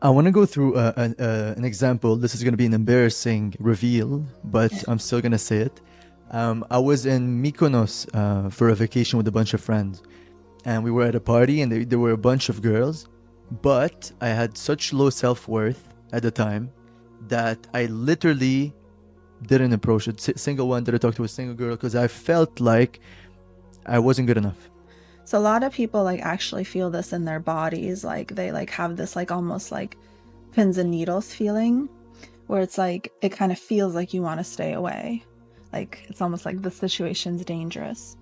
I want to go through an example. This is going to be an embarrassing reveal, but I'm still going to say it. I was in Mykonos for a vacation with a bunch of friends, and we were at a party, and there were a bunch of girls, but I had such low self-worth at the time that I literally didn't approach a single one, didn't talk to a single girl, because I felt like I wasn't good enough. So a lot of people like actually feel this in their bodies, like they like have this like almost like pins and needles feeling where it's like it kind of feels like you want to stay away. Like it's almost like the situation's dangerous.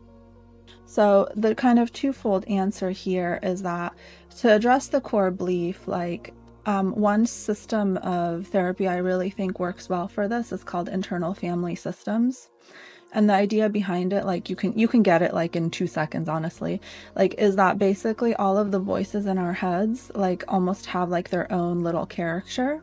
So the kind of twofold answer here is that to address the core belief, like one system of therapy I really think works well for this is called internal family systems. And the idea behind it, like you can get it like in 2 seconds, honestly, like is that basically all of the voices in our heads like almost have like their own little character.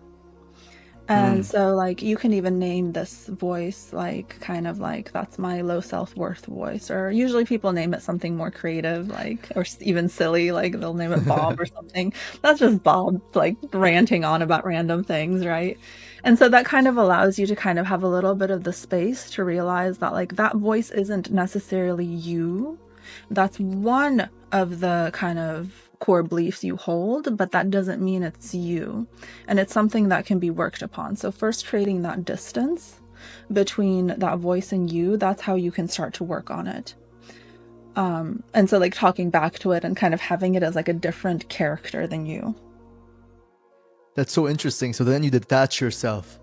And Mm. so like you can even name this voice like kind of like that's my low self-worth voice, or usually people name it something more creative like or even silly, like they'll name it Bob or something. That's just Bob like ranting on about random things, right? And so that kind of allows you to kind of have a little bit of the space to realize that like that voice isn't necessarily you. That's one of the kind of core beliefs you hold, but that doesn't mean it's you. And it's something that can be worked upon. So, first, creating that distance between that voice and you, that's how you can start to work on it. And so, like, talking back to it and kind of having it as like a different character than you. That's so interesting. So then you detach yourself.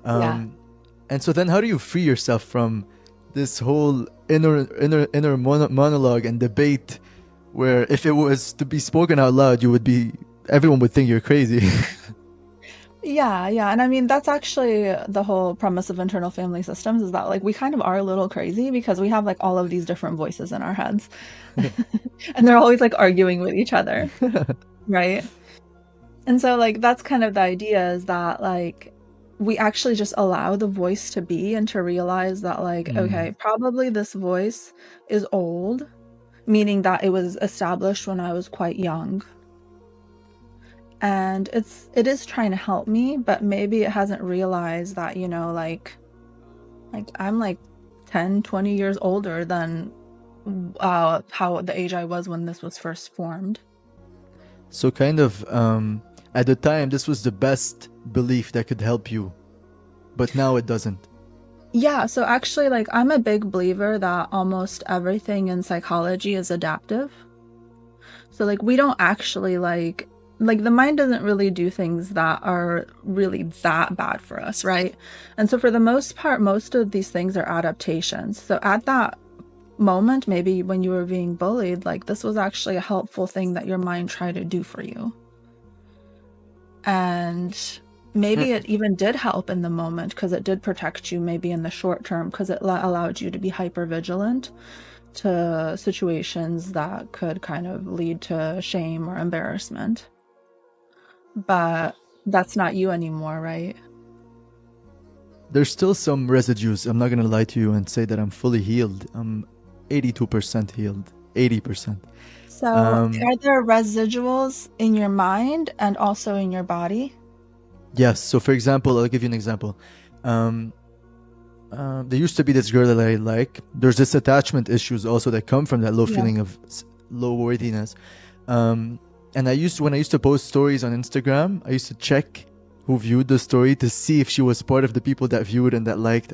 Yeah. Um, and so then how do you free yourself from this whole inner monologue and debate where if it was to be spoken out loud, everyone would think you're crazy. Yeah, yeah. And I mean, that's actually the whole premise of internal family systems is that like we kind of are a little crazy because we have like all of these different voices in our heads. And they're always like arguing with each other, right? And so like that's kind of the idea is that like we actually just allow the voice to be and to realize that like Mm. okay, probably this voice is old, meaning that it was established when I was quite young. And it is trying to help me, but maybe it hasn't realized that, like I'm like 10, 20 years older than how the age I was when this was first formed. So kind of at the time, this was the best belief that could help you, but now it doesn't. Yeah, so actually, like, I'm a big believer that almost everything in psychology is adaptive. So, like, we don't actually like the mind doesn't really do things that are really that bad for us, right? And so, for the most part, most of these things are adaptations. So, at that moment, maybe when you were being bullied, like, this was actually a helpful thing that your mind tried to do for you. And maybe it even did help in the moment because it did protect you maybe in the short term because it allowed you to be hyper vigilant to situations that could kind of lead to shame or embarrassment. But that's not you anymore, right? There's still some residues. I'm not gonna lie to you and say that I'm fully healed. I'm 82% healed, 80%. So, Um, are there residuals in your mind and also in your body? yes. So for example, I'll give you an example. Um, there used to be this girl that I like. There's this attachment issues also that come from that low Yeah. feeling of low worthiness. Um, and when I used to post stories on Instagram, I used to check who viewed the story to see if she was part of the people that viewed and that liked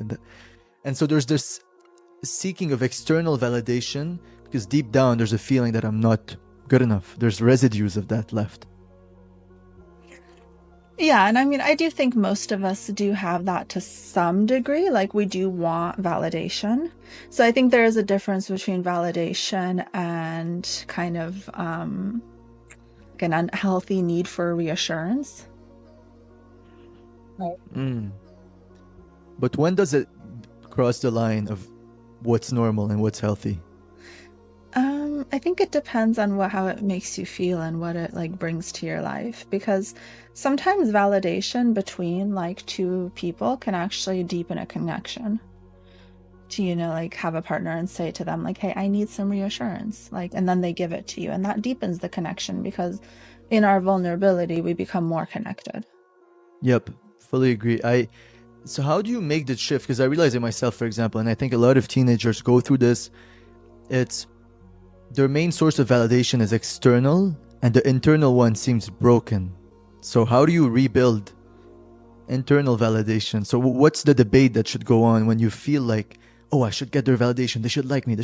and so there's this seeking of external validation because deep down there's a feeling that I'm not good enough. There's residues of that left. Yeah, and I mean, I do think most of us do have that to some degree. Like, we do want validation. So I think there is a difference between validation and kind of like an unhealthy need for reassurance. Right. Mm. But when does it cross the line of what's normal and what's healthy? I think it depends on how it makes you feel and what it like brings to your life because sometimes validation between like two people can actually deepen a connection. To like have a partner and say to them like, hey, I need some reassurance, like, and then they give it to you and that deepens the connection because in our vulnerability, we become more connected. Yep, fully agree. So how do you make the shift? Because I realize it myself, for example, and I think a lot of teenagers go through this. It's their main source of validation is external, and the internal one seems broken. So how do you rebuild internal validation? So what's the debate that should go on when you feel like, oh, I should get their validation, they should like me,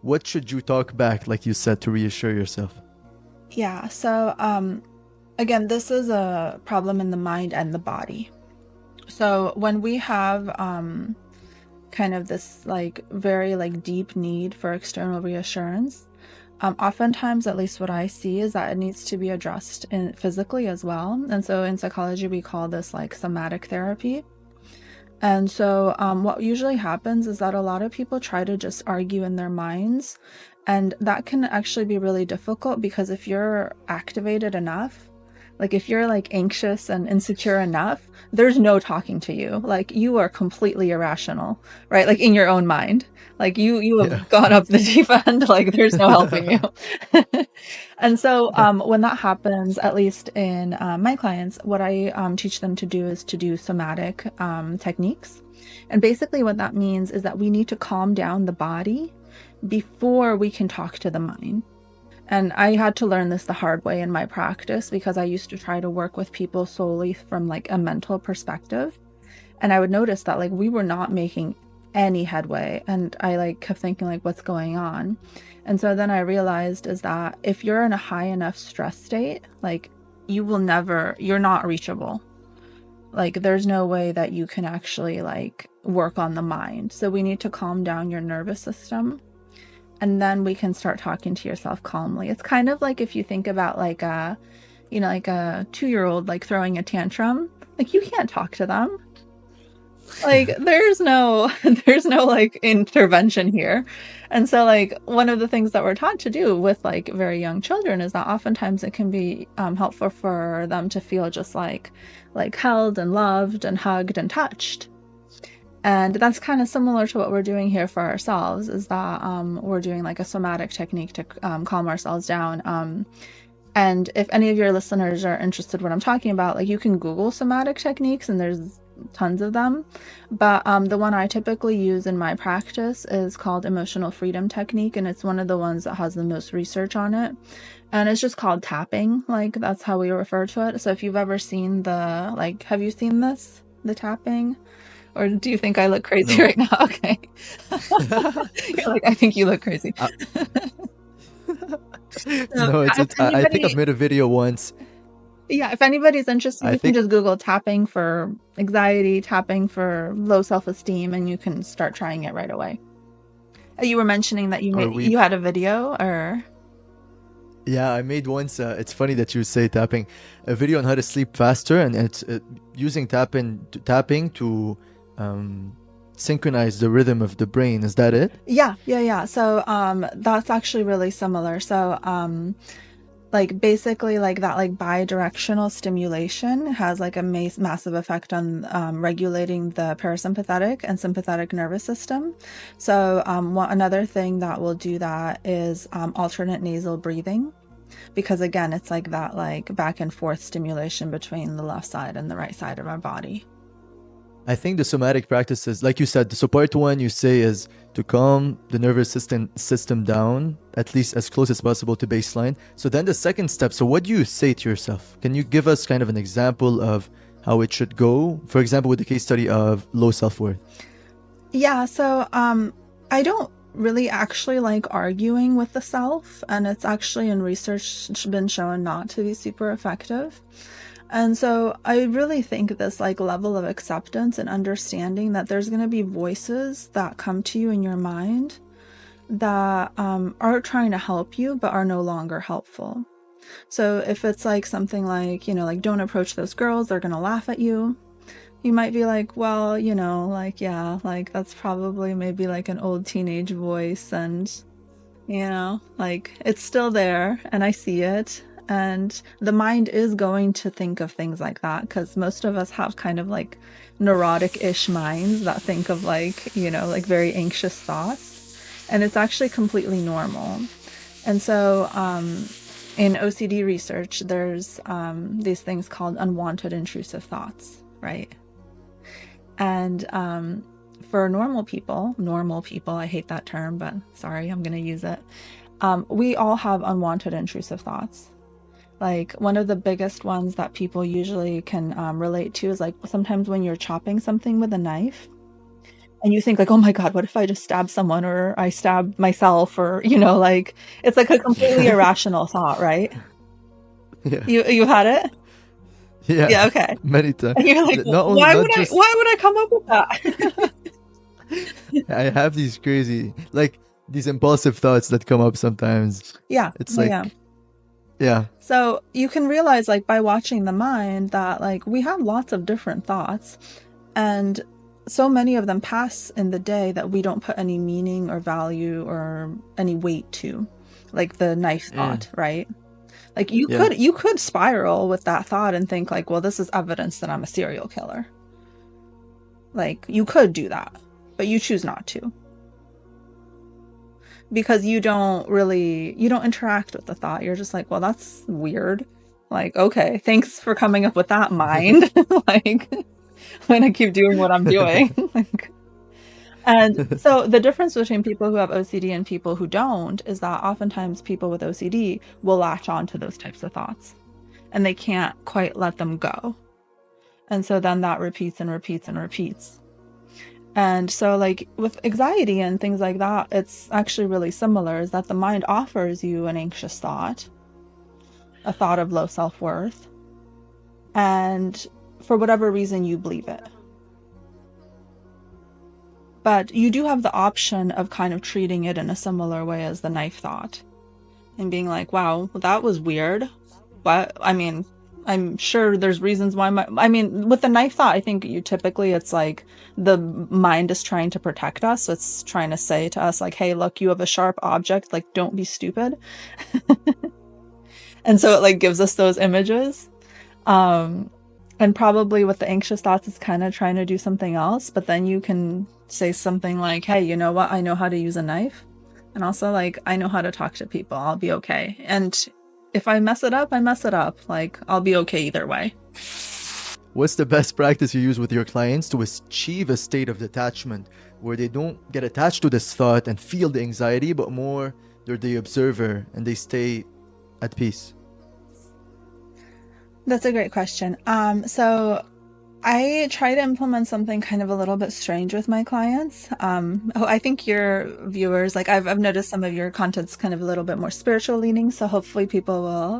what should you talk back, like you said, to reassure yourself? Yeah, so again, this is a problem in the mind and the body. So when we have kind of this like very like deep need for external reassurance, oftentimes, at least what I see, is that it needs to be addressed physically as well. And so in psychology, we call this like somatic therapy. And so what usually happens is that a lot of people try to just argue in their minds. And that can actually be really difficult because if you're activated enough, like if you're like anxious and insecure enough, there's no talking to you. Like you are completely irrational, right? Like in your own mind. Like you Yeah. have gone up the deep end, like there's no helping you. And so when that happens, at least in my clients, what I teach them to do is to do somatic techniques. And basically what that means is that we need to calm down the body before we can talk to the mind. And I had to learn this the hard way in my practice because I used to try to work with people solely from like a mental perspective. And I would notice that like we were not making any headway. And I like kept thinking like, what's going on? And so then I realized is that if you're in a high enough stress state, like you're not reachable. Like there's no way that you can actually like work on the mind. So we need to calm down your nervous system. And then we can start talking to yourself calmly. It's kind of like if you think about like a 2-year-old like throwing a tantrum, like you can't talk to them. Like there's no like intervention here. And so like one of the things that we're taught to do with like very young children is that oftentimes it can be helpful for them to feel just like held and loved and hugged and touched. And that's kind of similar to what we're doing here for ourselves, is that we're doing like a somatic technique to calm ourselves down. And if any of your listeners are interested in what I'm talking about, like you can Google somatic techniques and there's tons of them. But the one I typically use in my practice is called emotional freedom technique. And it's one of the ones that has the most research on it. And it's just called tapping. Like that's how we refer to it. So if you've ever seen have you seen this? The tapping? Or do you think I look crazy No. right now? Okay. You're like, I think you look crazy. So No, if I think I've anybody, made a video once. yeah, if anybody's interested, I you can think, just Google tapping for anxiety, tapping for low self-esteem, and you can start trying it right away. You were mentioning that or you had a video, or yeah, I made once. It's funny that you say tapping, a video on how to sleep faster, and it's using tapping to synchronize the rhythm of the brain. Is that it? yeah. So that's actually really similar. So like basically like that like bidirectional stimulation has like a massive effect on regulating the parasympathetic and sympathetic nervous system. So another thing that will do that is alternate nasal breathing, because again it's like that like back and forth stimulation between the left side and the right side of our body. I think the somatic practices, like you said, so part one you say is to calm the nervous system down, at least as close as possible to baseline. So then the second step, so what do you say to yourself? Can you give us kind of an example of how it should go? For example, with the case study of low self-worth. Yeah, so I don't really actually like arguing with the self, and it's actually in research been shown not to be super effective. And so I really think this like level of acceptance and understanding that there's going to be voices that come to you in your mind that are trying to help you but are no longer helpful. So if it's like something like, like don't approach those girls, they're going to laugh at you. You might be like, well, like, yeah, like that's probably maybe like an old teenage voice, and, like it's still there and I see it. And the mind is going to think of things like that because most of us have kind of like neurotic-ish minds that think of like, like very anxious thoughts. And it's actually completely normal. And so, in OCD research, there's these things called unwanted intrusive thoughts, right? And for normal people, I hate that term, but sorry, I'm going to use it. We all have unwanted intrusive thoughts. Like one of the biggest ones that people usually can relate to is like sometimes when you're chopping something with a knife and you think like, oh my God, what if I just stab someone or I stab myself or, like it's like a completely Yeah. irrational thought, right? Yeah. You had it? Yeah. Yeah, okay. Many times. And you're like, Not only, why not would I just, why would I come up with that? I have these crazy, like these impulsive thoughts that come up sometimes. Yeah, It's yeah, yeah. like, yeah. So you can realize like by watching the mind that like we have lots of different thoughts and so many of them pass in the day that we don't put any meaning or value or any weight to, like the knife Mm, thought, right? Like you yeah. could spiral with that thought and think like, well, this is evidence that I'm a serial killer. Like you could do that, but you choose not to because you don't interact with the thought. You're just like, well, that's weird. Like, okay, thanks for coming up with that mind. Like, I'm gonna keep doing what I'm doing. Like, and so the difference between people who have OCD and people who don't is that oftentimes people with OCD will latch on to those types of thoughts and they can't quite let them go. And so then that repeats and repeats and repeats. And so, like with anxiety and things like that, it's actually really similar is that the mind offers you an anxious thought, a thought of low self worth, and for whatever reason, you believe it. But you do have the option of kind of treating it in a similar way as the knife thought and being like, wow, that was weird. But I mean, I'm sure there's reasons why I mean, with the knife thought, I think it's like the mind is trying to protect us. It's trying to say to us like, hey, look, you have a sharp object, like don't be stupid. And so it like gives us those images. Um, and probably with the anxious thoughts, it's kind of trying to do something else, but then you can say something like, hey, you know what? I know how to use a knife. And also, like, I know how to talk to people. I'll be okay. And if I mess it up, I mess it up. Like, I'll be okay either way. What's the best practice you use with your clients to achieve a state of detachment where they don't get attached to this thought and feel the anxiety, but more they're the observer and they stay at peace? That's a great question. So I try to implement something kind of a little bit strange with my clients. I think your viewers, like I've noticed some of your content's kind of a little bit more spiritual leaning, so hopefully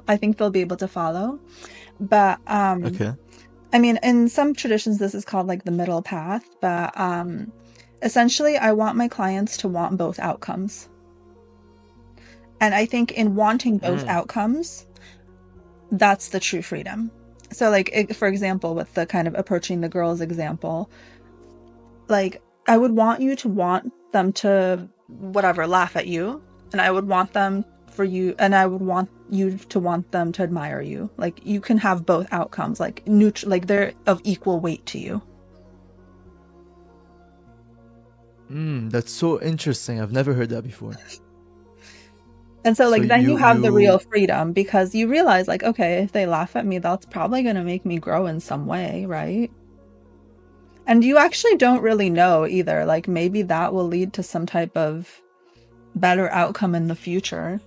I think they'll be able to follow. But Okay. I mean, in some traditions, this is called like the middle path, but essentially, I want my clients to want both outcomes. And I think in wanting both Mm. outcomes, that's the true freedom. So, like, for example, with the kind of approaching the girls example, like, I would want you to want them to, whatever, laugh at you. And I would want them for you, and I would want you to want them to admire you. Like, you can have both outcomes, like, like they're of equal weight to you. That's so interesting. I've never heard that before. And so, So like, then you you have the real you freedom because you realize, like, okay, if they laugh at me, that's probably going to make me grow in some way, right? And you actually don't really know either. Like, maybe that will lead to some type of better outcome in the future.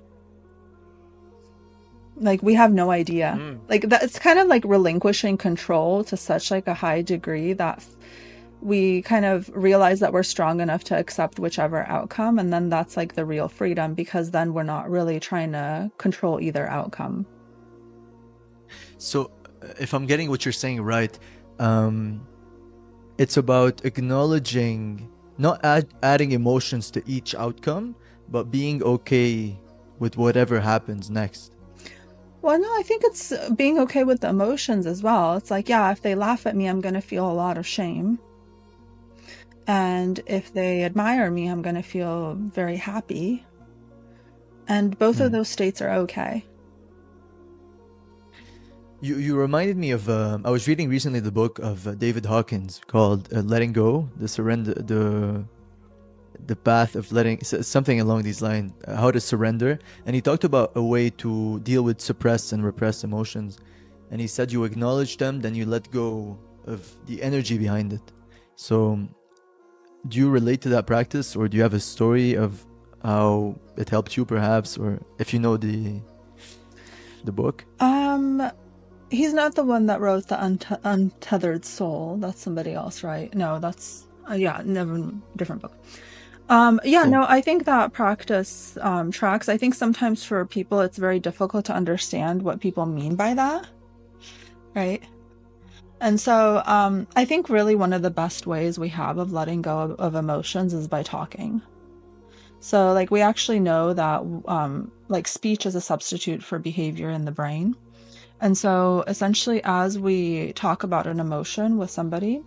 Like, we have no idea. mm. Like, that it's kind of like relinquishing control to such like a high degree that we kind of realize that we're strong enough to accept whichever outcome, and then that's like the real freedom because then we're not really trying to control either outcome. So if I'm getting what you're saying right, um, it's about acknowledging, not adding emotions to each outcome, but being okay with whatever happens next. Well, no, I think it's being okay with the emotions as well. It's like, yeah, if they laugh at me, I'm going to feel a lot of shame. And if they admire me, I'm going to feel very happy. And both of Mm. those states are okay. You reminded me of I was reading recently the book of David Hawkins called Letting Go, the surrender, the the path of letting something along these lines, how to surrender. And he talked about a way to deal with suppressed and repressed emotions. And he said you acknowledge them, then you let go of the energy behind it. So do you relate to that practice, or do you have a story of how it helped you, perhaps, or if you know the book? He's not the one that wrote the Untethered Soul. That's somebody else, right? No, that's yeah, never, different book. Yeah, Cool. no, I think that practice tracks. I think sometimes for people it's very difficult to understand what people mean by that, right? And so I think really one of the best ways we have of letting go of emotions is by talking. So like we actually know that like speech is a substitute for behavior in the brain. And so essentially as we talk about an emotion with somebody,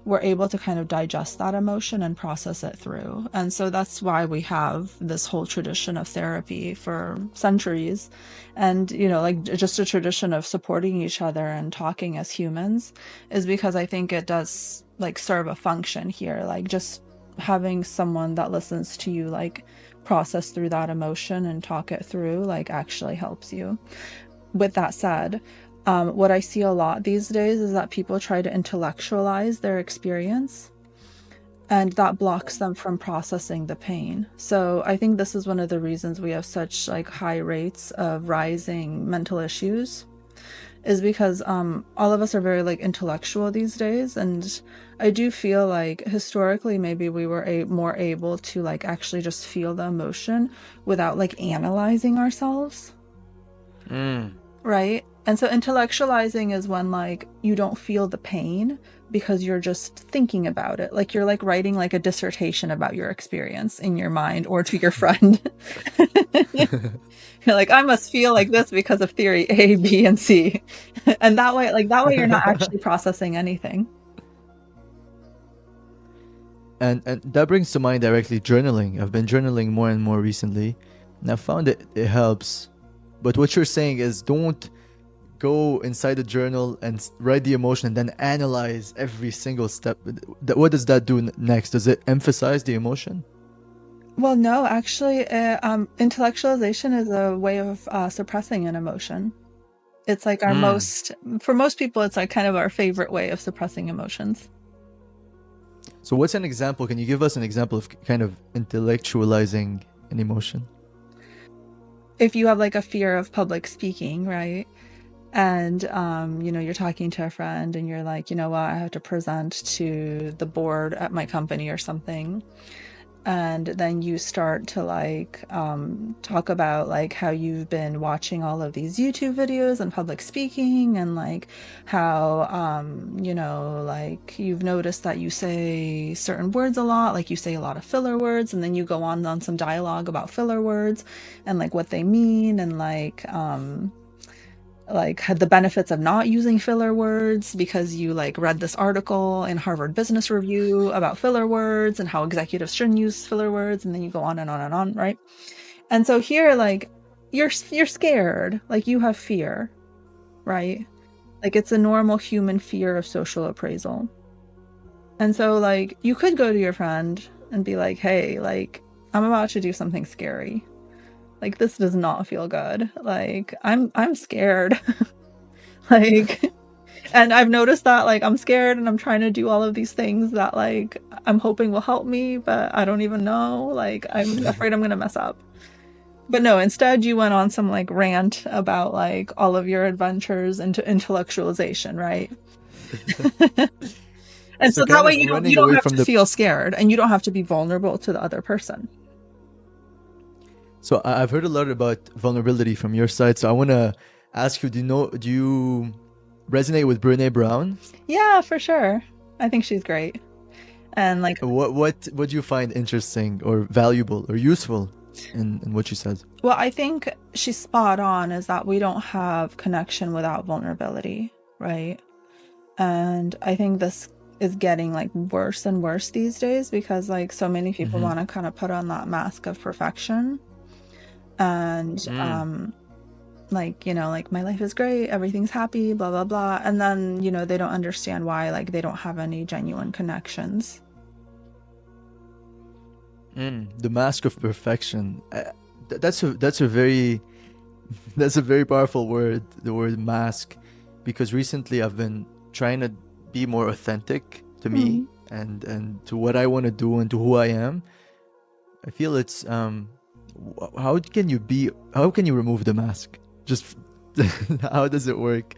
we're able to kind of digest that emotion and process it through. And so that's why we have this whole tradition of therapy for centuries. And, you know, like just a tradition of supporting each other and talking as humans is because I think it does like serve a function here. Like just having someone that listens to you, like process through that emotion and talk it through, like actually helps you. With that said, what I see a lot these days is that people try to intellectualize their experience, and that blocks them from processing the pain. So I think this is one of the reasons we have such like high rates of rising mental issues, is because all of us are very like intellectual these days, and I do feel like historically maybe we were more able to like actually just feel the emotion without like analyzing ourselves. Right? And so intellectualizing is when like you don't feel the pain because you're just thinking about it. Like you're like writing like a dissertation about your experience in your mind or to your friend. You're like, I must feel like this because of theory A, B, and C. And that way, like that way you're not actually processing anything. And that brings to mind directly journaling. I've been journaling more and more recently, and I found it helps. But what you're saying is don't go inside the journal and write the emotion and then analyze every single step. What does that do next? Does it emphasize the emotion? Well, no, actually, intellectualization is a way of suppressing an emotion. It's like our most, for most people, it's like kind of our favorite way of suppressing emotions. So what's an example? Can you give us an example of kind of intellectualizing an emotion? If you have like a fear of public speaking, right? And you know, you're talking to a friend and you're like, you know what, I have to present to the board at my company or something. And then you start to like talk about like how you've been watching all of these YouTube videos on public speaking, and like how you know, like you've noticed that you say certain words a lot, like you say a lot of filler words, and then you go on some dialogue about filler words and like what they mean, and like had the benefits of not using filler words because you like read this article in Harvard Business Review about filler words and how executives shouldn't use filler words, and then you go on and on and on, right? And so here like you're scared, like you have fear, right? Like it's a normal human fear of social appraisal. And so like you could go to your friend and be like, "Hey, like I'm about to do something scary. Like this does not feel good. Like I'm scared." Like, and I've noticed that like I'm scared and I'm trying to do all of these things that like I'm hoping will help me, but I don't even know. Like I'm afraid I'm gonna mess up. But no, instead you went on some like rant about like all of your adventures into intellectualization, right? And So so that kind way of you running don't away have from to the. feel scared and you don't have to be vulnerable to the other person. So I've heard a lot about vulnerability from your side. So I want to ask you: Do you resonate with Brene Brown? Yeah, for sure. I think she's great. And like, What do you find interesting or valuable or useful in what she says? well, I think she's spot on, is that we don't have connection without vulnerability, right? And I think this is getting like worse and worse these days because like so many people want to kind of put on that mask of perfection and like, you know, like my life is great, everything's happy, blah blah blah, and then, you know, they don't understand why like they don't have any genuine connections. The mask of perfection. That's a very that's a very powerful word, the word mask, because recently I've been trying to be more authentic to me Mm. and to what I want to do and to who I am. I feel it's how can you remove the mask? Just how does it work?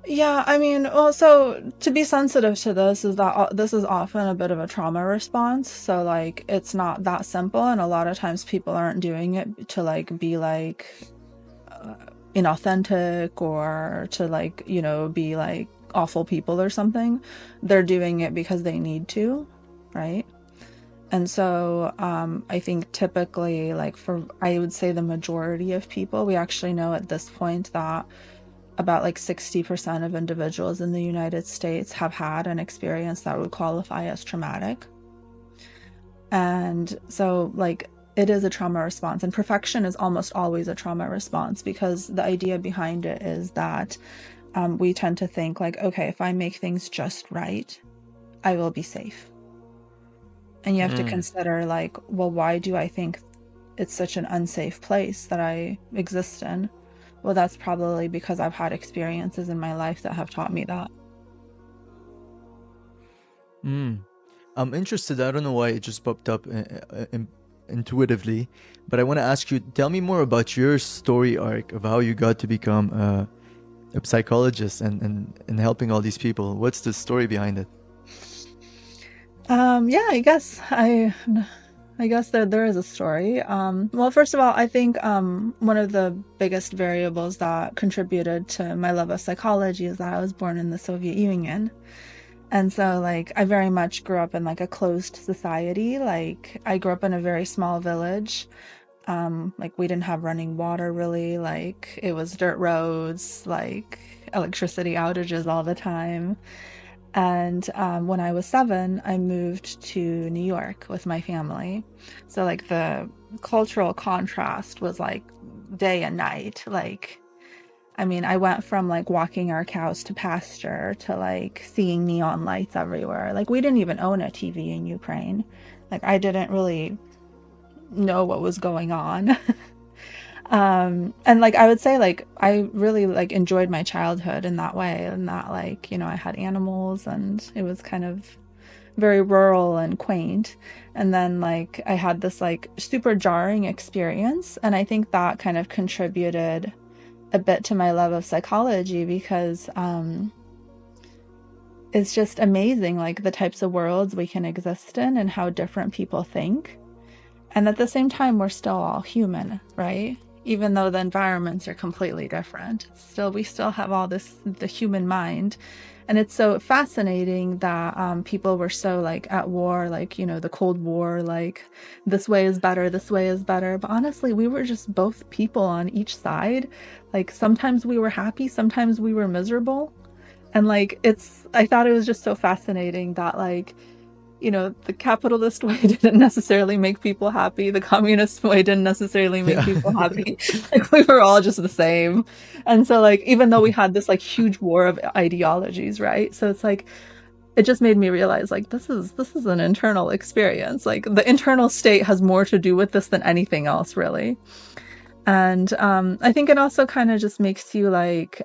Yeah, I mean, well, so to be sensitive to this is that this is often a bit of a trauma response. So like it's not that simple, and a lot of times people aren't doing it to like be like uh, inauthentic or to like, be like awful people or something. They're doing it because they need to, right? And so I think typically, like I would say the majority of people, we actually know at this point that about like 60% of individuals in the United States have had an experience that would qualify as traumatic. And so, like, it is a trauma response, and perfection is almost always a trauma response because the idea behind it is that we tend to think, like, okay, if I make things just right, I will be safe. And you have to Mm. consider, like, well, why do I think it's such an unsafe place that I exist in? Well, that's probably because I've had experiences in my life that have taught me that. Mm. I'm interested. I don't know why it just popped up intuitively, but I want to ask you. Tell me more about your story arc of how you got to become a psychologist and helping all these people. What's the story behind it? Yeah, I guess there is a story. Well, first of all, I think one of the biggest variables that contributed to my love of psychology is that I was born in the Soviet Union. And so like I very much grew up in like a closed society. Like I grew up in a very small village. Like we didn't have running water really. Like it was dirt roads, like electricity outages all the time. And when I was 7, I moved to New York with my family. So, like, the cultural contrast was like day and night. Like, I mean, I went from like walking our cows to pasture to like seeing neon lights everywhere. Like, we didn't even own a TV in Ukraine. Like, I didn't really know what was going on. And like I would say like I really like enjoyed my childhood in that way, and that like, I had animals and it was kind of very rural and quaint. And then like I had this like super jarring experience, and I think that kind of contributed a bit to my love of psychology because it's just amazing like the types of worlds we can exist in and how different people think. And at the same time, we're still all human, right? Even though the environments are completely different, we still have all the human mind. And it's so fascinating that people were so like at war, like, the Cold War, like this way is better, this way is better. But honestly, we were just both people on each side. Like sometimes we were happy, sometimes we were miserable. And like I thought it was just so fascinating that like the capitalist way didn't necessarily make people happy. The communist way didn't necessarily make Yeah. people happy. Like we were all just the same. And so like even though we had this like huge war of ideologies, right? So it's like it just made me realize like this is an internal experience. Like the internal state has more to do with this than anything else, really. And I think it also kind of just makes you like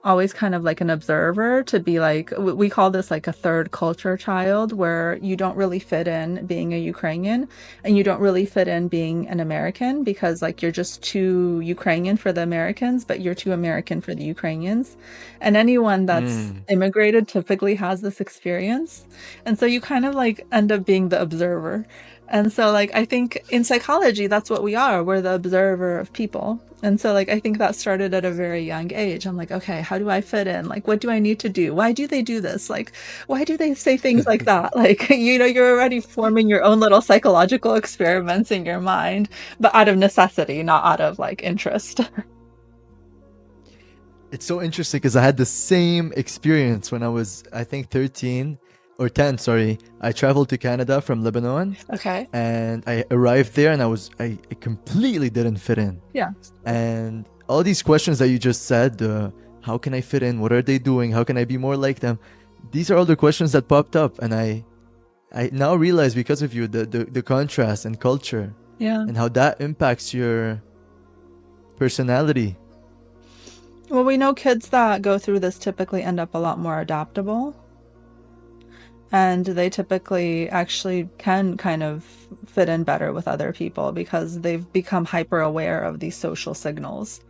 always kind of like an observer to be like, we call this like a third culture child, where you don't really fit in being a Ukrainian and you don't really fit in being an American because like you're just too Ukrainian for the Americans, but you're too American for the Ukrainians. And anyone that's Mm. immigrated typically has this experience. And so you kind of like end up being the observer. And so, like, I think in psychology, that's what we are. We're the observer of people. And so, like, I think that started at a very young age. I'm like, okay, how do I fit in? Like, what do I need to do? Why do they do this? Like, why do they say things like that? Like, you're already forming your own little psychological experiments in your mind, but out of necessity, not out of like interest. It's so interesting because I had the same experience when I was, I think, 13 or 10, sorry. I traveled to Canada from Lebanon Okay. and I arrived there and I completely didn't fit in. Yeah. And all these questions that you just said, how can I fit in? What are they doing? How can I be more like them? These are all the questions that popped up, and I now realize because of you the contrast and culture Yeah. and how that impacts your personality. Well, we know kids that go through this typically end up a lot more adaptable. And they typically actually can kind of fit in better with other people because they've become hyper aware of these social signals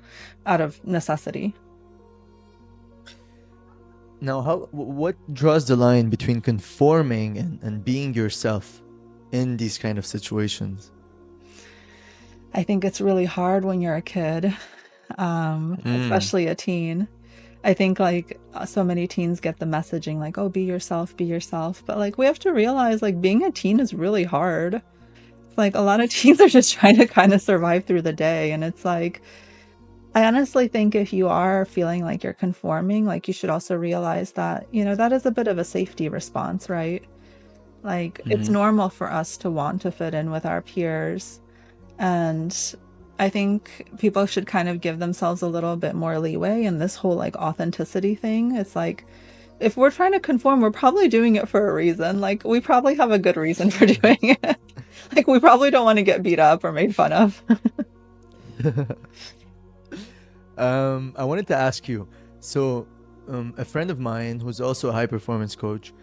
out of necessity. Now, what draws the line between conforming and being yourself in these kind of situations? I think it's really hard when you're a kid, Mm, especially a teen. I think like so many teens get the messaging like, oh, be yourself, be yourself. But like we have to realize like being a teen is really hard. It's like a lot of teens are just trying to kind of survive through the day. And it's like, I honestly think if you are feeling like you're conforming, like you should also realize that, that is a bit of a safety response, right? Like it's mm-hmm, normal for us to want to fit in with our peers. And I think people should kind of give themselves a little bit more leeway in this whole like authenticity thing. It's like if we're trying to conform, we're probably doing it for a reason. Like we probably have a good reason for doing it. Like we probably don't want to get beat up or made fun of. I wanted to ask you. So, a friend of mine who's also a high performance coach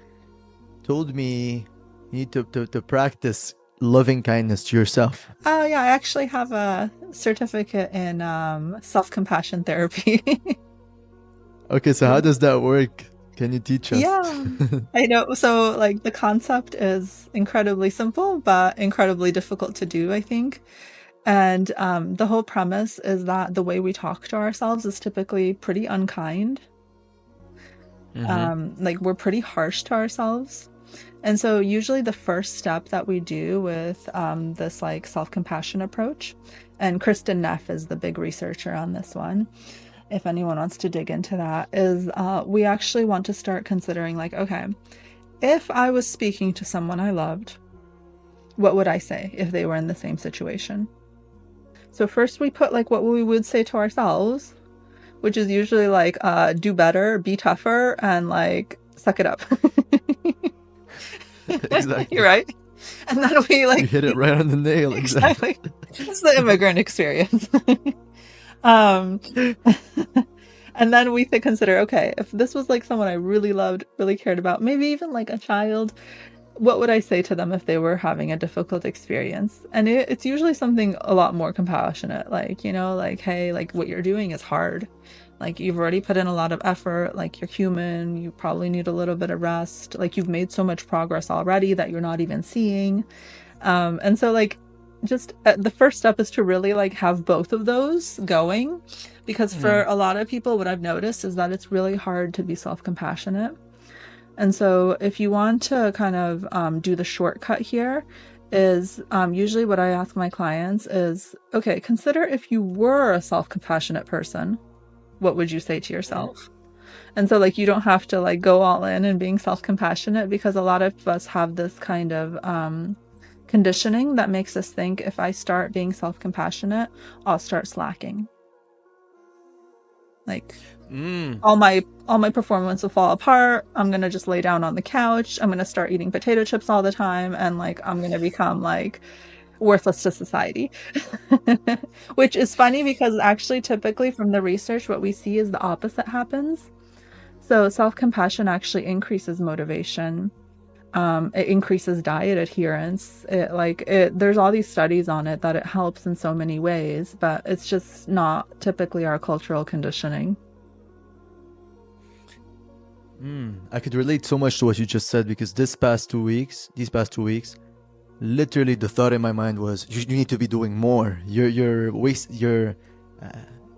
told me you need to practice loving kindness to yourself. Oh yeah, I actually have a certificate in self-compassion therapy. Okay, so how does that work? Can you teach us? Yeah, I know. So like the concept is incredibly simple, but incredibly difficult to do, I think. And the whole premise is that the way we talk to ourselves is typically pretty unkind. Mm-hmm. Like we're pretty harsh to ourselves. And so usually the first step that we do with this like self-compassion approach, and Kristen Neff is the big researcher on this one, if anyone wants to dig into that, is we actually want to start considering like, okay, if I was speaking to someone I loved, what would I say if they were in the same situation? So first we put like what we would say to ourselves, which is usually like do better, be tougher, and like suck it up. You're Exactly. right. And then we You like hit it right on the nail. Exactly. exactly. It's the immigrant experience. um and then we consider, okay, if this was like someone I really loved, really cared about, maybe even like a child, what would I say to them if they were having a difficult experience? And it's usually something a lot more compassionate, like, like, hey, like what you're doing is hard. Like you've already put in a lot of effort, like you're human, you probably need a little bit of rest. Like you've made so much progress already that you're not even seeing. And so like just the first step is to really like have both of those going, because for Mm. a lot of people, what I've noticed is that it's really hard to be self-compassionate. And so if you want to kind of do the shortcut here is usually what I ask my clients is, okay, consider if you were a self-compassionate person, what would you say to yourself? And so like you don't have to like go all in being self-compassionate, because a lot of us have this kind of conditioning that makes us think if I start being self-compassionate, I'll start slacking. Like Mm. all my performance will fall apart. I'm gonna just lay down on the couch. I'm gonna start eating potato chips all the time, and like I'm gonna become like worthless to society. Which is funny because actually typically from the research what we see is the opposite happens. So self-compassion actually increases motivation. It increases diet adherence. There's all these studies on it that it helps in so many ways, but it's just not typically our cultural conditioning. I could relate so much to what you just said because these past 2 weeks, literally the thought in my mind was you need to be doing more. Uh,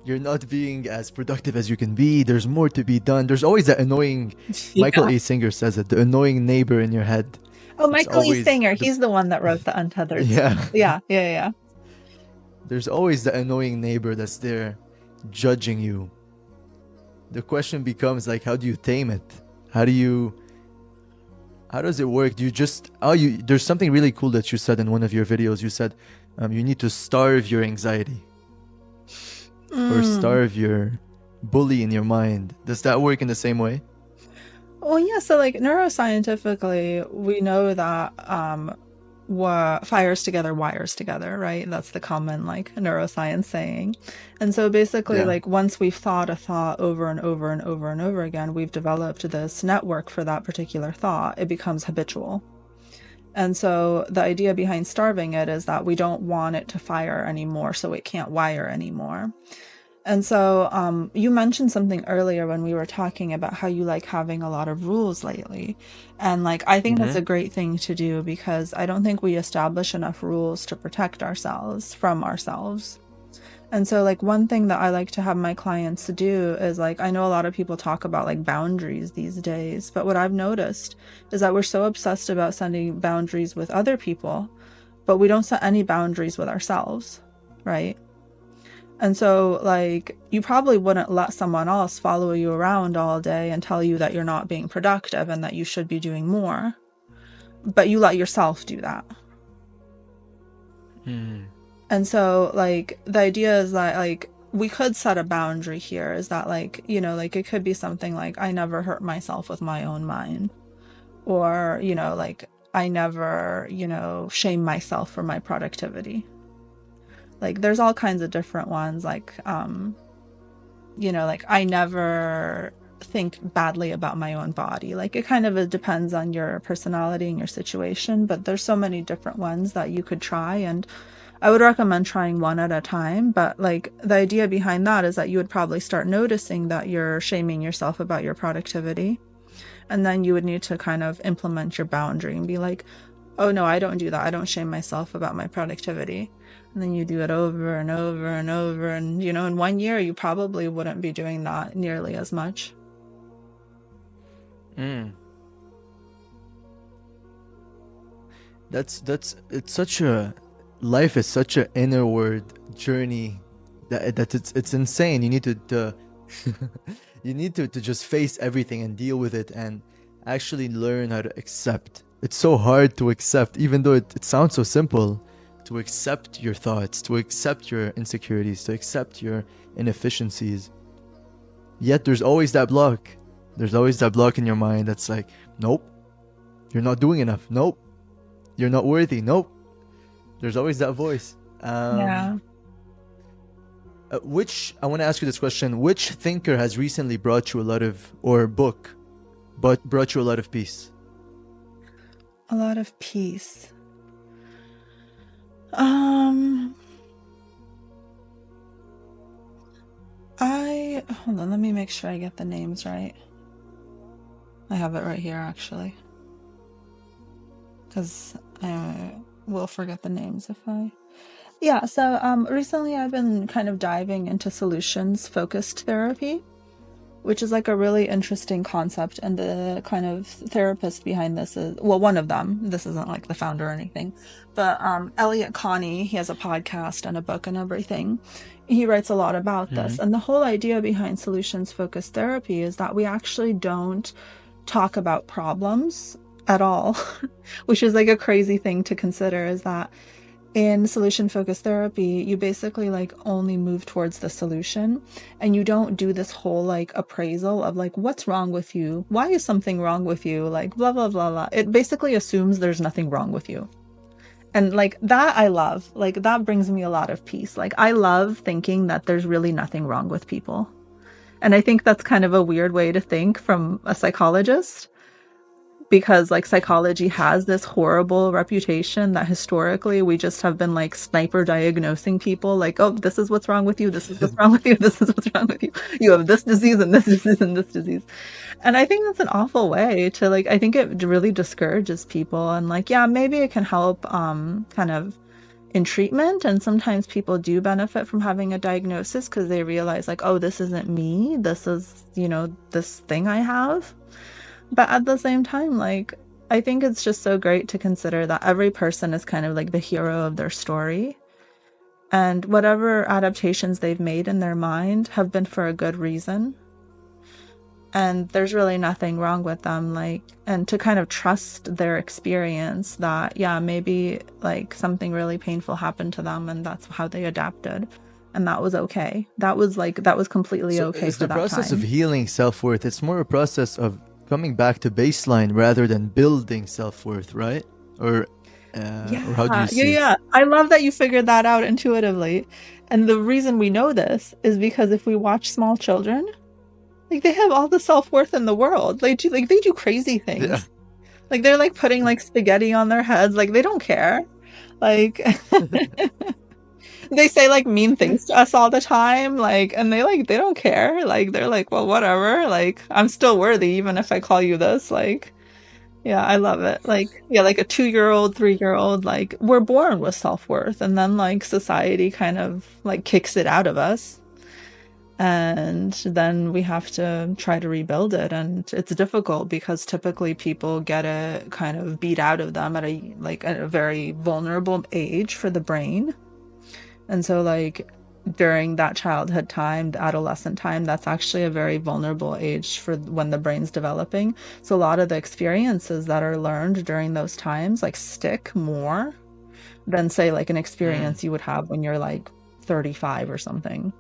you're not being as productive as you can be. There's more to be done. There's always that annoying. Michael Yeah. A. Singer says it. The annoying neighbor in your head. Oh, It's Michael E. always Singer. the He's the one that wrote the Untethered yeah. Soul. Yeah, yeah, yeah. There's always the annoying neighbor that's there, judging you. The question becomes like, how do you tame it? How do you How does it work? Do you just there's something really cool that you said in one of your videos. You said you need to starve your anxiety or Mm. starve your bully in your mind. Does that work in the same way? Well, yeah, so like neuroscientifically, we know that fires together, wires together, right? That's the common like neuroscience saying. And so basically, Yeah. like once we've thought a thought over and over and over and over again, we've developed this network for that particular thought. It becomes habitual. And so the idea behind starving it is that we don't want it to fire anymore, so it can't wire anymore. And so you mentioned something earlier when we were talking about how you like having a lot of rules lately. And like, I think that's Mm-hmm. a great thing to do because I don't think we establish enough rules to protect ourselves from ourselves. And so, like, one thing that I like to have my clients do is like, I know a lot of people talk about like boundaries these days, but what I've noticed is that we're so obsessed about setting boundaries with other people, but we don't set any boundaries with ourselves, right? And so, like, you probably wouldn't let someone else follow you around all day and tell you that you're not being productive and that you should be doing more, but you let yourself do that. Mm. And so, like, the idea is that, like, we could set a boundary here is that, like, you know, like, it could be something like, I never hurt myself with my own mind, or, you know, like, I never, you know, shame myself for my productivity. Like, there's all kinds of different ones, like, you know, like I never think badly about my own body. Like it kind of depends on your personality and your situation, but there's so many different ones that you could try. And I would recommend trying one at a time. But like the idea behind that is that you would probably start noticing that you're shaming yourself about your productivity. And then you would need to kind of implement your boundary and be like, oh no, I don't do that. I don't shame myself about my productivity. And then you do it over and over and over. And, you know, in 1 year, you probably wouldn't be doing that nearly as much. Mm. It's such a, life is such an inward journey that it's insane. You need to you need to just face everything and deal with it and actually learn how to accept. It's so hard to accept, even though it sounds so simple, to accept your thoughts, to accept your insecurities, to accept your inefficiencies. Yet there's always that block. There's always that block in your mind that's like, nope, you're not doing enough. Nope, you're not worthy. Nope. There's always that voice. Yeah. Which, I want to ask you this question: which thinker has recently brought you a lot of, or book, but brought you a lot of peace? A lot of peace. Um, hold on, let me make sure I get the names right. I have it right here actually, because I will forget the names if I. Yeah, so recently I've been kind of diving into solutions focused therapy, which is like a really interesting concept. And the kind of therapist behind this is, well, one of them, this isn't like the founder or anything, but Elliot Connie, he has a podcast and a book and everything. He writes a lot about Mm-hmm. this. And the whole idea behind solutions focused therapy is that we actually don't talk about problems at all, which is like a crazy thing to consider, is that in solution focused therapy, you basically like only move towards the solution and you don't do this whole like appraisal of like, what's wrong with you? Why is something wrong with you? Like, blah, blah, blah, blah. It basically assumes there's nothing wrong with you. And like that, I love. Like, that brings me a lot of peace. Like, I love thinking that there's really nothing wrong with people. And I think that's kind of a weird way to think from a psychologist, because like psychology has this horrible reputation that historically we just have been like sniper diagnosing people like, oh, this is what's wrong with you, this is what's wrong with you, this is what's wrong with you, you have this disease and this disease and this disease. And I think that's an awful way to like, I think it really discourages people. And like, yeah, maybe it can help kind of in treatment, and sometimes people do benefit from having a diagnosis because they realize like, oh, this isn't me, this is, you know, this thing I have. But at the same time, like, I think it's just so great to consider that every person is kind of like the hero of their story. And whatever adaptations they've made in their mind have been for a good reason. And there's really nothing wrong with them. Like, and to kind of trust their experience that, yeah, maybe like something really painful happened to them and that's how they adapted. And that was okay. That was completely So okay it's for the that process of time. healing self-worth. It's more a process of coming back to baseline rather than building self-worth, right? Or how do you see it? Yeah. I love that you figured that out intuitively. And the reason we know this is because if we watch small children, like they have all the self-worth in the world. They do crazy Yeah. things. Like they're like putting like spaghetti on their heads. Like they don't care. Like they say like mean things to us all the time. Like and they don't care. Like they're like, well, whatever. Like I'm still worthy even if I call you this. Like yeah, I love it. Like yeah, like a 2-year-old, 3-year-old, like we're born with self-worth and then like society kind of like kicks it out of us. And then we have to try to rebuild it, and it's difficult because typically people get it kind of beat out of them at a very vulnerable age for the brain. And so like during that childhood time, the adolescent time, that's actually a very vulnerable age for when the brain's developing. So a lot of the experiences that are learned during those times like stick more than say like an Mm. experience you would have when you're like 35 or something.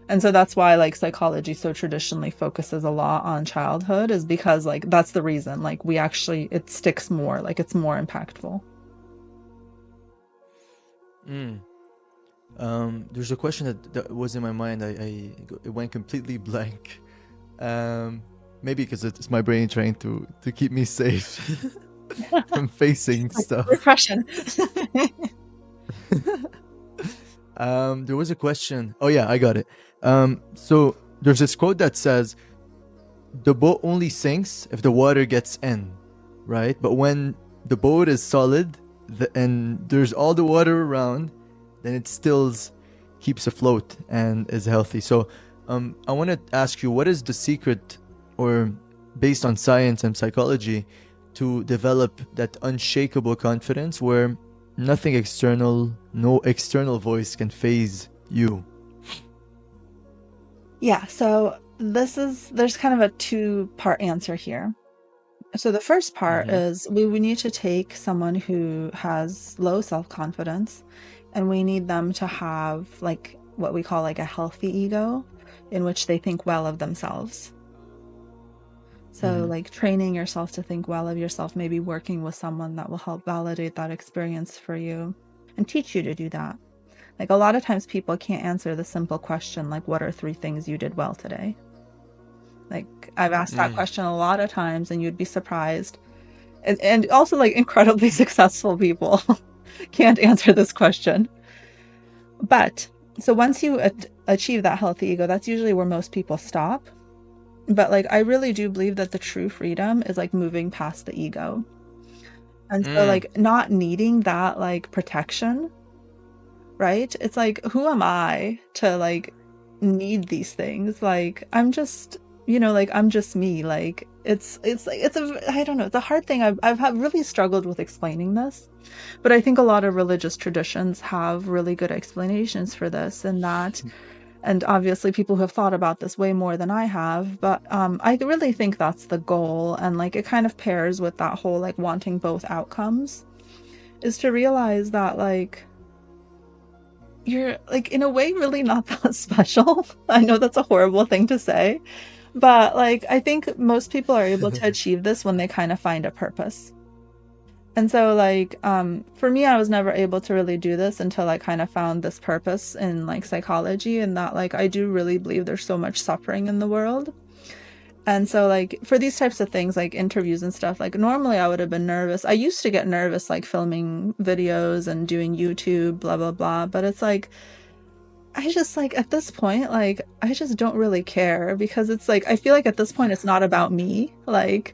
And so that's why like psychology so traditionally focuses a lot on childhood, is because like that's the reason. Like we actually it sticks more, like it's more impactful. Mm. There's a question that was in my mind. It went completely blank. Um, Maybe because it's my brain trying to keep me safe from facing Like stuff. repression. There was a question. Oh yeah, I got it. So there's this quote that says, "The boat only sinks if the water gets in," right? But when the boat is solid and there's all the water around, then it still keeps afloat and is healthy. So, I want to ask you, what is the secret, or based on science and psychology, to develop that unshakable confidence where nothing external, no external voice can phase you? Yeah, so there's kind of a two-part answer here. So the first part Mm-hmm. is we need to take someone who has low self-confidence and we need them to have like what we call like a healthy ego in which they think well of themselves. So Mm-hmm. like training yourself to think well of yourself, maybe working with someone that will help validate that experience for you and teach you to do that. Like a lot of times people can't answer the simple question like what are 3 things you did well today? Like I've asked that Mm. question a lot of times and you'd be surprised. And also like incredibly successful people can't answer this question. But so once you achieve that healthy ego, that's usually where most people stop. But like I really do believe that the true freedom is like moving past the ego. And so Mm. like not needing that like protection, right? It's like who am I to like need these things? Like I'm just, like I'm just me. Like it's like I don't know, it's a hard thing. I've really struggled with explaining this. But I think a lot of religious traditions have really good explanations for this, and that, and obviously people who have thought about this way more than I have, but I really think that's the goal, and like it kind of pairs with that whole like wanting both outcomes, is to realize that like you're like in a way really not that special. I know that's a horrible thing to say, but like I think most people are able to achieve this when they kind of find a purpose. And so like for me I was never able to really do this until I kind of found this purpose in like psychology, and that like I do really believe there's so much suffering in the world. And so like for these types of things like interviews and stuff, like normally I would have been nervous. I used to get nervous like filming videos and doing YouTube, blah blah blah, but it's like I just like at this point like I just don't really care, because it's like I feel like at this point it's not about me. Like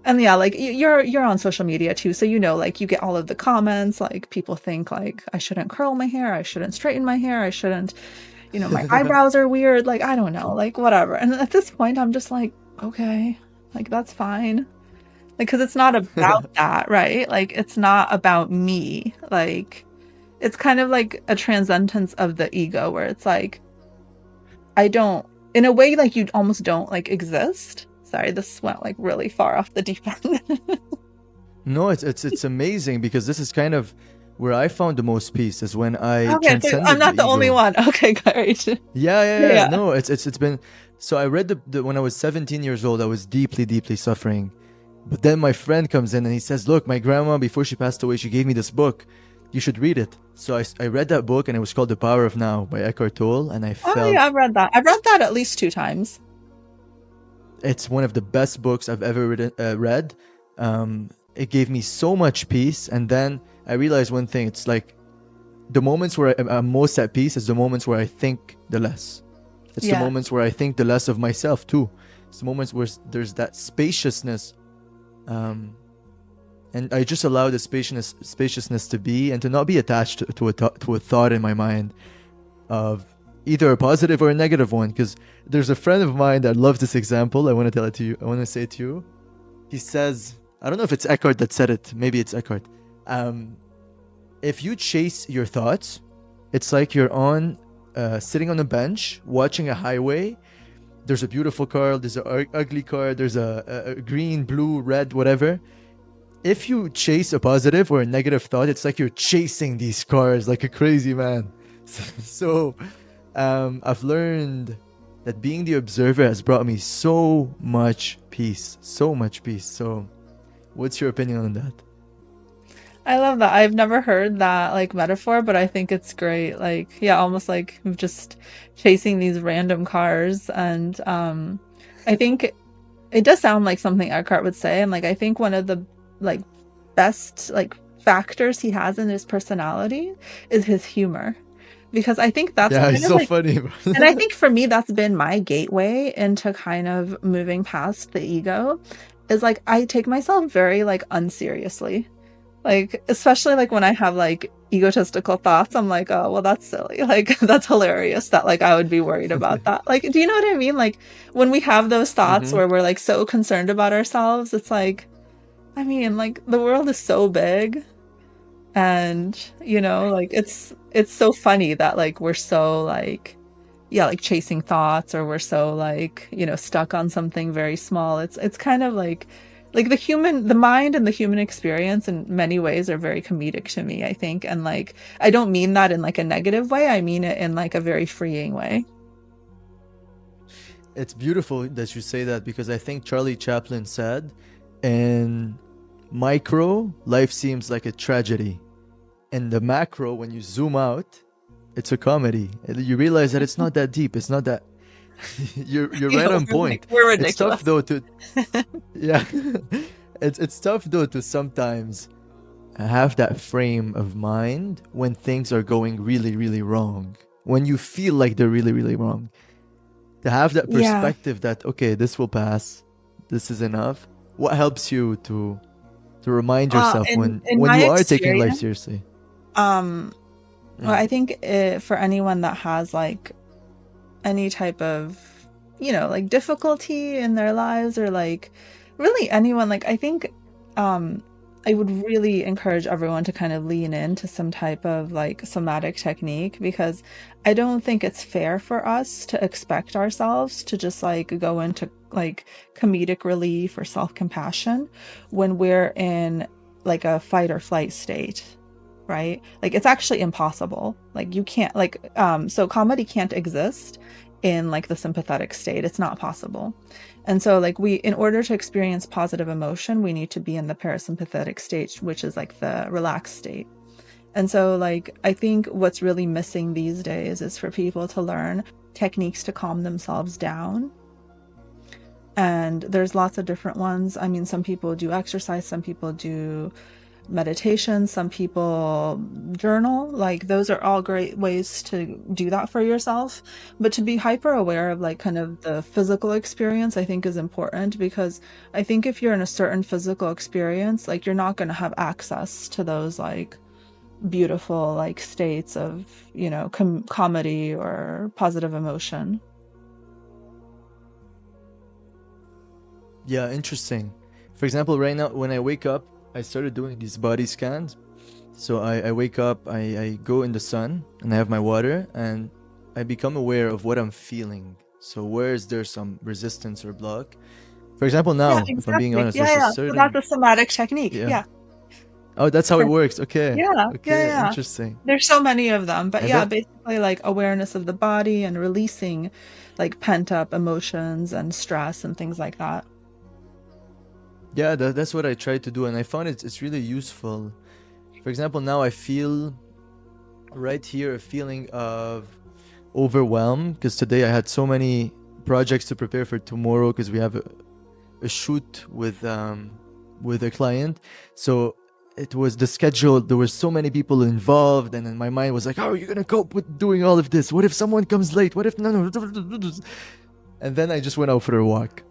and yeah, like you're on social media too, so like you get all of the comments, like people think like I shouldn't curl my hair, I shouldn't straighten my hair, I shouldn't, my eyebrows are weird, like I don't know, like whatever. And at this point I'm just like, okay, like that's fine. Like cuz it's not about that, right? Like it's not about me. Like it's kind of like a transcendence of the ego where it's like I don't, in a way, like you almost don't like exist. Sorry, this went like really far off the deep end. No, it's amazing because this is kind of where I found the most peace is when I Okay, so I'm transcended the not the only ego. one. Okay, great. Yeah. Yeah. No, it's been. So I read when I was 17 years old. I was deeply, deeply suffering. But then my friend comes in and he says, "Look, my grandma, before she passed away, she gave me this book. You should read it." So I read that book, and it was called The Power of Now by Eckhart Tolle, and I Oh yeah, felt I've read that. I've read that at least 2 times. it's one of the best books I've ever read. It gave me so much peace, and then I realized one thing. It's like the moments where I'm most at peace is the moments where I think the less. It's the Yeah. moments where I think the less of myself too. It's the moments where there's that spaciousness, um, and I just allow the spaciousness to be, and to not be attached to a thought in my mind of either a positive or a negative one. Because there's a friend of mine that loves this example. I want to tell it to you. I want to say it to you. He says, I don't know if it's Eckhart that said it. Maybe it's Eckhart. If you chase your thoughts, it's like you're sitting on a bench watching a highway. There's a beautiful car, there's an ugly car, there's a green, blue, red, whatever. If you chase a positive or a negative thought, it's like you're chasing these cars like a crazy man. So I've learned that being the observer has brought me so much peace, so much peace. So what's your opinion on that? I love that. I've never heard that like metaphor, but I think it's great. Like, yeah, almost like just chasing these random cars. And I think it does sound like something Eckhart would say. And like I think one of the like best like factors he has in his personality is his humor. Because I think that's Yeah, kind it's of so like, funny. and I think for me that's been my gateway into kind of moving past the ego, is like I take myself very like unseriously. Like, especially like when I have like egotistical thoughts, I'm like, oh, well, that's silly. Like, that's hilarious that like I would be worried about that. Like, do you know what I mean? Like, when we have those thoughts Mm-hmm. where we're like so concerned about ourselves, it's like, I mean, like the world is so big, and like it's so funny that like we're so like, yeah, like chasing thoughts, or we're so like, stuck on something very small. It's kind of like the mind and the human experience in many ways are very comedic to me, I think. And like I don't mean that in like a negative way. I mean it in like a very freeing way. It's beautiful that you say that, because I think Charlie Chaplin said, in micro, life seems like a tragedy. In the macro, when you zoom out, it's a comedy. And you realize that it's not that deep. It's not that. You're Yeah, right on point. we're It's tough ridiculous. though to, yeah. It's tough though to sometimes have that frame of mind when things are going really, really wrong. When you feel like they're really, really wrong, to have that Yeah. perspective that, okay, this will pass, this is enough. What helps you to remind yourself In when my you are taking life experience, seriously? um, well, Mm. I think for anyone that has like any type of, like difficulty in their lives, or like really anyone, like I think um I would really encourage everyone to kind of lean into some type of like somatic technique, because I don't think it's fair for us to expect ourselves to just like go into like comedic relief or self-compassion when we're in like a fight or flight state, right? Like it's actually impossible. Like you can't like so comedy can't exist in like the sympathetic state. It's not possible. And so like in order to experience positive emotion, we need to be in the parasympathetic state, which is like the relaxed state. And so like I think what's really missing these days is for people to learn techniques to calm themselves down. And there's lots of different ones. I mean, some people do exercise, some people do meditation, some people journal. Like those are all great ways to do that for yourself. But to be hyper aware of like kind of the physical experience, I think is important, because I think if you're in a certain physical experience, like you're not going to have access to those like beautiful like states of, comedy or positive emotion. Yeah, interesting. For example, right now when I wake up, I started doing these body scans. So I wake up, I go in the sun, and I have my water, and I become aware of what I'm feeling. So where is there some resistance or block? For example, Yeah, now, if I'm being exactly. honest, Yeah, there's a yeah. So that's certain, a somatic technique. yeah, Yeah. Oh, that's how it works. Okay. Yeah, yeah, Okay. yeah. Interesting. There's so many of them, but And yeah, then, basically like awareness of the body and releasing like pent up emotions and stress and things like that. yeah, that's what I try to do. And I found it's really useful. For example, now I feel right here a feeling of overwhelm because today I had so many projects to prepare for tomorrow because we have a shoot with a client. So it was the schedule. There were so many people involved, and then my mind was like, "How are you gonna cope with doing all of this? What if someone comes late? What if no?" And then I just went out for a walk.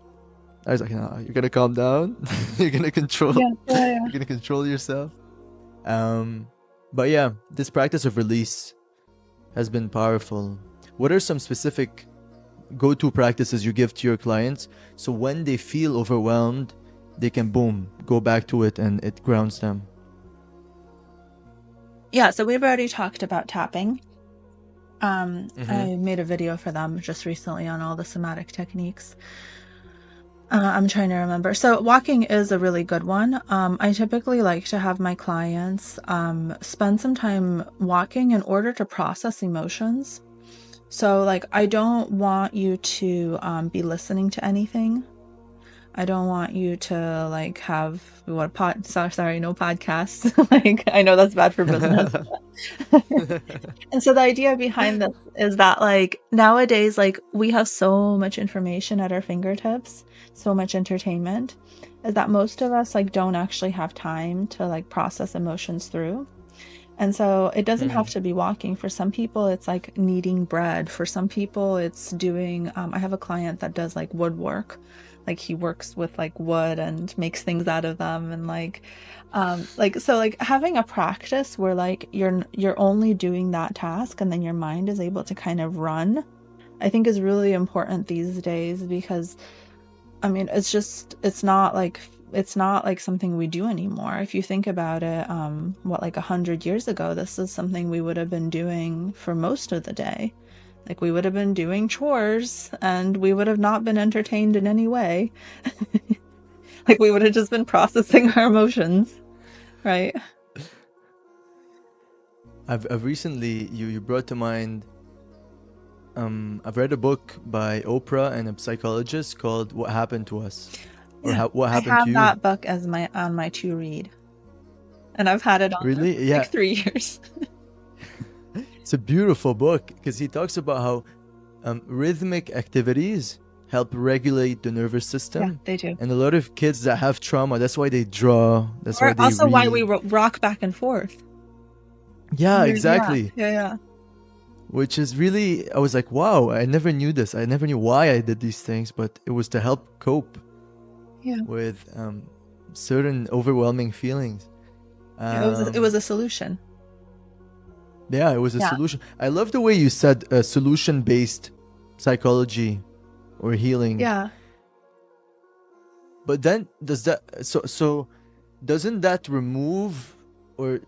I was like, "No, you're gonna calm down. You're gonna control. Yeah, yeah, yeah. You're gonna control yourself." Um, but yeah, this practice of release has been powerful. What are some specific go-to practices you give to your clients so when they feel overwhelmed, they can boom, go back to it and it grounds them? Yeah, so we've already talked about tapping. Mm-hmm. I made a video for them just recently on all the somatic techniques. I'm trying to remember. So walking is a really good one. I typically like to have my clients spend some time walking in order to process emotions. So like I don't want you to be listening to anything. I don't want you to like have what sorry, no podcasts. Like I know that's bad for business. And so the idea behind this is that like nowadays, like we have so much information at our fingertips, so much entertainment, is that most of us like don't actually have time to like process emotions through. And so it doesn't have Mm. to be walking. For some people, it's like kneading bread. For some people, it's doing, I have a client that does like woodwork. Like he works with like wood and makes things out of them. And like, so like having a practice where like you're only doing that task and then your mind is able to kind of run, I think is really important these days because I mean, it's not like something we do anymore. If you think about it, what like 100 years ago, this is something we would have been doing for most of the day. Like we would have been doing chores and we would have not been entertained in any way. Like we would have just been processing our emotions, right? I've recently you brought to mind I've read a book by Oprah and a psychologist called What Happened to Us or Yeah. What I Happened to have You. that book as my on my to read, and I've had it on there Really? for like Yeah. 3 years. It's a beautiful book because he talks about how rhythmic activities help regulate the nervous Yeah, system. they do. And a lot of kids that have trauma, that's why they draw, that's why Or they also why we read. rock back and forth. Yeah, Yeah, exactly. yeah, yeah. Which is really, I was like, wow, I never knew this. I never knew why I did these things, but it was to help cope Yeah. with certain overwhelming feelings. Yeah, it was Um, a solution. yeah, it was a Yeah. solution. I love the way you said solution based psychology or healing. Yeah. But then does that so doesn't that remove or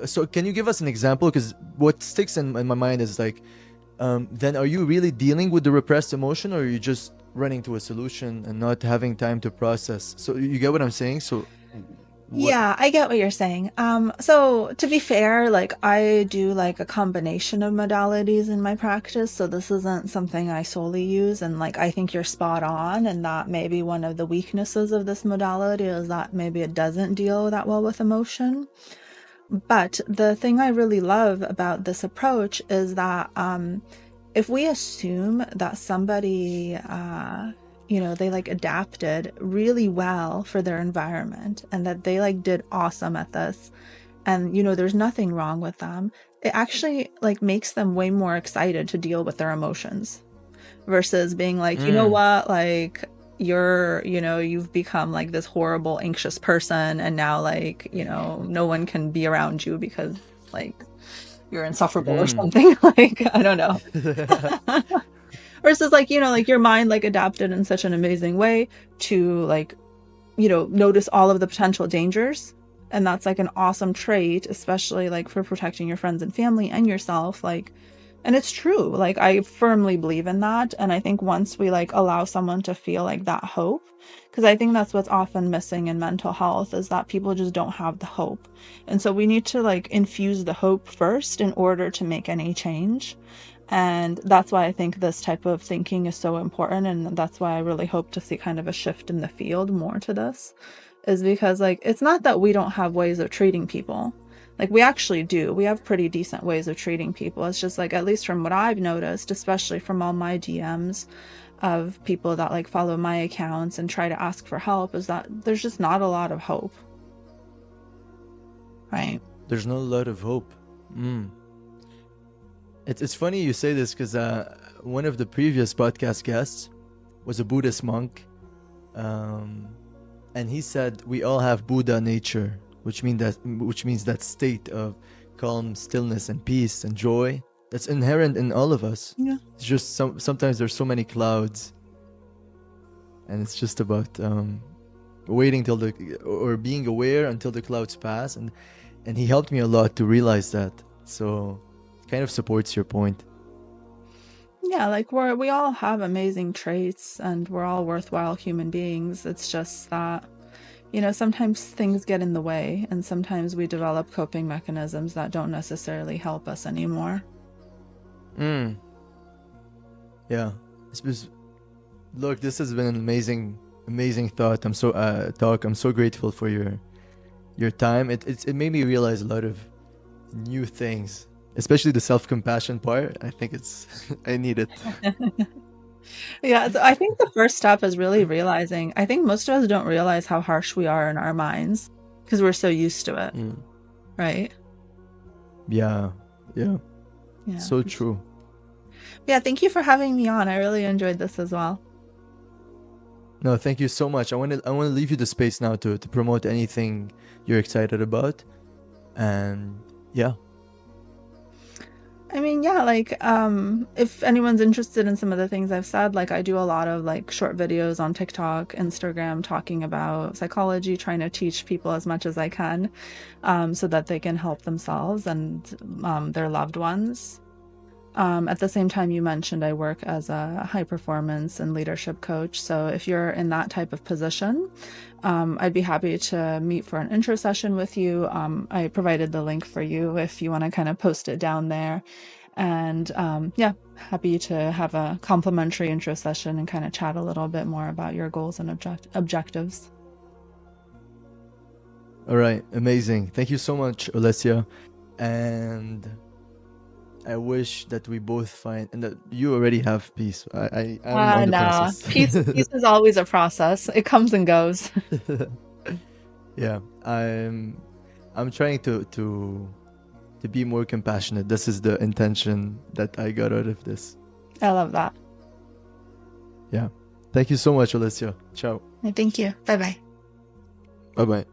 so can you give us an example? Because what sticks in my mind is like, then are you really dealing with the repressed emotion, or are you just running to a solution and not having time to process? So you get what I'm saying? So what? Yeah, I get what you're saying. So to be fair, like I do like a combination of modalities in my practice, so this isn't something I solely use, and like I think you're spot on, and that maybe one of the weaknesses of this modality is that maybe it doesn't deal that well with emotion. But the thing I really love about this approach is that if we assume that somebody, they like adapted really well for their environment and that they like did awesome at this, and there's nothing wrong with them, it actually like makes them way more excited to deal with their emotions versus being like, you know Mm, what, like you've become like this horrible anxious person and now like, no one can be around you because like you're insufferable or mm. something. Like, I don't know. Versus like, like your mind like adapted in such an amazing way to like, notice all of the potential dangers. And that's like an awesome trait, especially like for protecting your friends and family and yourself. Like, And it's true. Like, I firmly believe in that. And I think once we like allow someone to feel like that hope, because I think that's what's often missing in mental health is that people just don't have the hope. And so we need to like infuse the hope first in order to make any change. And that's why I think this type of thinking is so important. And that's why I really hope to see kind of a shift in the field more to this, is because like it's not that we don't have ways of treating people. Like we actually do. We have pretty decent ways of treating people. It's just like, at least from what I've noticed, especially from all my DMs of people that like follow my accounts and try to ask for help, is that there's just not a lot of hope. Right. There's not a lot of hope. It's funny you say this because one of the previous podcast guests was a Buddhist monk, and he said we all have Buddha nature, which means that state of calm, stillness, and peace and joy that's inherent in all of us. Yeah. It's just sometimes there's so many clouds, and it's just about waiting till or being aware until the clouds pass, and he helped me a lot to realize that. So it kind of supports your point. Yeah, like we all have amazing traits and we're all worthwhile human beings. It's just that, you know, sometimes things get in the way and sometimes we develop coping mechanisms that don't necessarily help us anymore. Yeah. Look, this has been an amazing thought. I'm so grateful for your time. It made me realize a lot of new things, especially the self-compassion part. I think I need it. Yeah, I think the first step is really realizing, I think most of us don't realize how harsh we are in our minds because we're so used to it. Right? Yeah. Yeah. So true. Yeah, thank you for having me on. I really enjoyed this as well. No, thank you so much. I want to leave you the space now to promote anything you're excited about. And yeah. I mean, yeah, like if anyone's interested in some of the things I've said, like I do a lot of like short videos on TikTok, Instagram talking about psychology, trying to teach people as much as I can so that they can help themselves and their loved ones. At the same time, you mentioned I work as a high performance and leadership coach. So if you're in that type of position, I'd be happy to meet for an intro session with you. I provided the link for you if you want to kind of post it down there. And yeah, happy to have a complimentary intro session and kind of chat a little bit more about your goals and objectives. All right. Amazing. Thank you so much, Alessia. And I wish that we both find, and that you already have peace. I'm on the process. Peace is always a process. It comes and goes. Yeah, I'm trying to be more compassionate. This is the intention that I got out of this. I love that. Yeah. Thank you so much, Alessia. Ciao. Thank you. Bye-bye. Bye-bye.